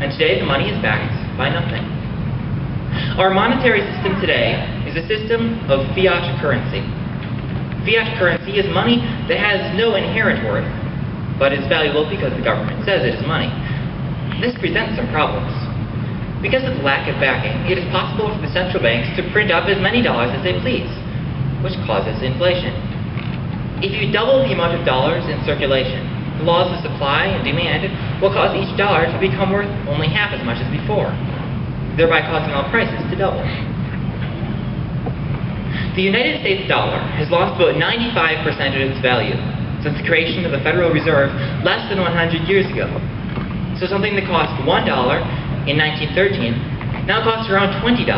and today the money is backed by nothing. Our monetary system today is a system of fiat currency. Fiat currency is money that has no inherent worth, but is valuable because the government says it is money. This presents some problems. Because of the lack of backing, it is possible for the central banks to print up as many dollars as they please, which causes inflation. If you double the amount of dollars in circulation, the laws of supply and demand will cause each dollar to become worth only half as much as before, thereby causing all prices to double. The United States dollar has lost about 95% of its value since the creation of the Federal Reserve less than 100 years ago. So something that cost $1 in 1913 now costs around $20.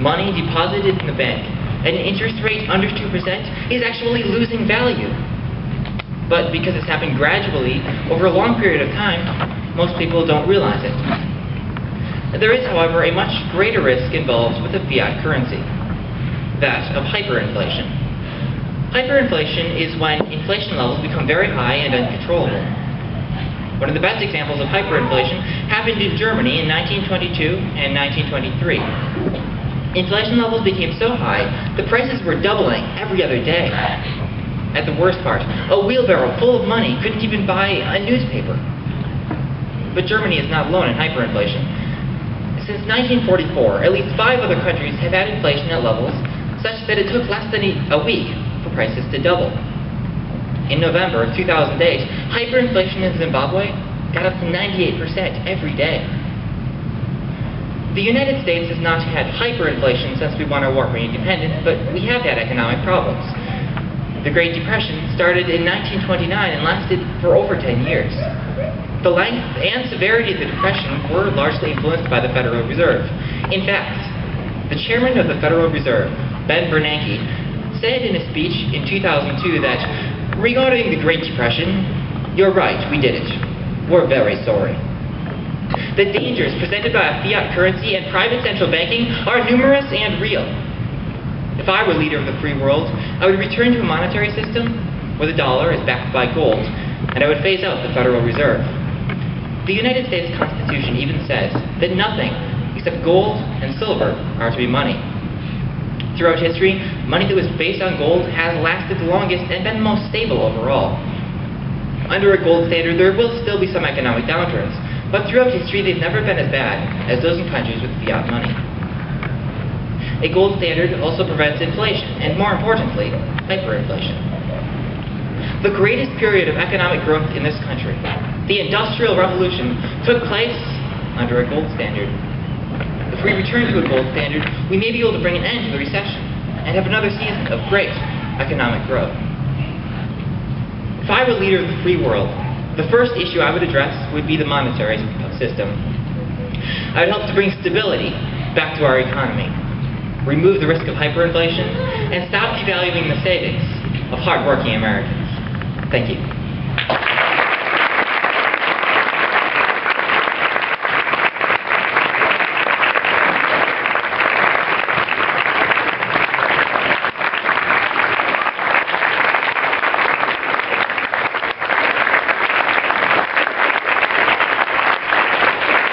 Money deposited in the bank at an interest rate under 2% is actually losing value. But because it's happened gradually over a long period of time, most people don't realize it. There is, however, a much greater risk involved with a fiat currency, that of hyperinflation. Hyperinflation is when inflation levels become very high and uncontrollable. One of the best examples of hyperinflation happened in Germany in 1922 and 1923. Inflation levels became so high, the prices were doubling every other day. At the worst part, a wheelbarrow full of money couldn't even buy a newspaper. But Germany is not alone in hyperinflation. Since 1944, at least 5 other countries have had inflation at levels such that it took less than a week for prices to double. In November of 2008, hyperinflation in Zimbabwe got up to 98% every day. The United States has not had hyperinflation since we won our war for independence, but we have had economic problems. The Great Depression started in 1929 and lasted for over 10 years. The length and severity of the Depression were largely influenced by the Federal Reserve. In fact, the chairman of the Federal Reserve, Ben Bernanke, said in a speech in 2002 that, regarding the Great Depression, you're right, we did it. We're very sorry. The dangers presented by a fiat currency and private central banking are numerous and real. If I were leader of the free world, I would return to a monetary system where the dollar is backed by gold, and I would phase out the Federal Reserve. The United States Constitution even says that nothing except gold and silver are to be money. Throughout history, money that was based on gold has lasted the longest and been most stable overall. Under a gold standard, there will still be some economic downturns, but throughout history they've never been as bad as those in countries with fiat money. A gold standard also prevents inflation, and more importantly, hyperinflation. The greatest period of economic growth in this country, the Industrial Revolution, took place under a gold standard. If we return to a gold standard, we may be able to bring an end to the recession and have another season of great economic growth. If I were leader of the free world, the first issue I would address would be the monetary system. I would help to bring stability back to our economy, remove the risk of hyperinflation, and stop devaluing the savings of hardworking Americans. Thank you.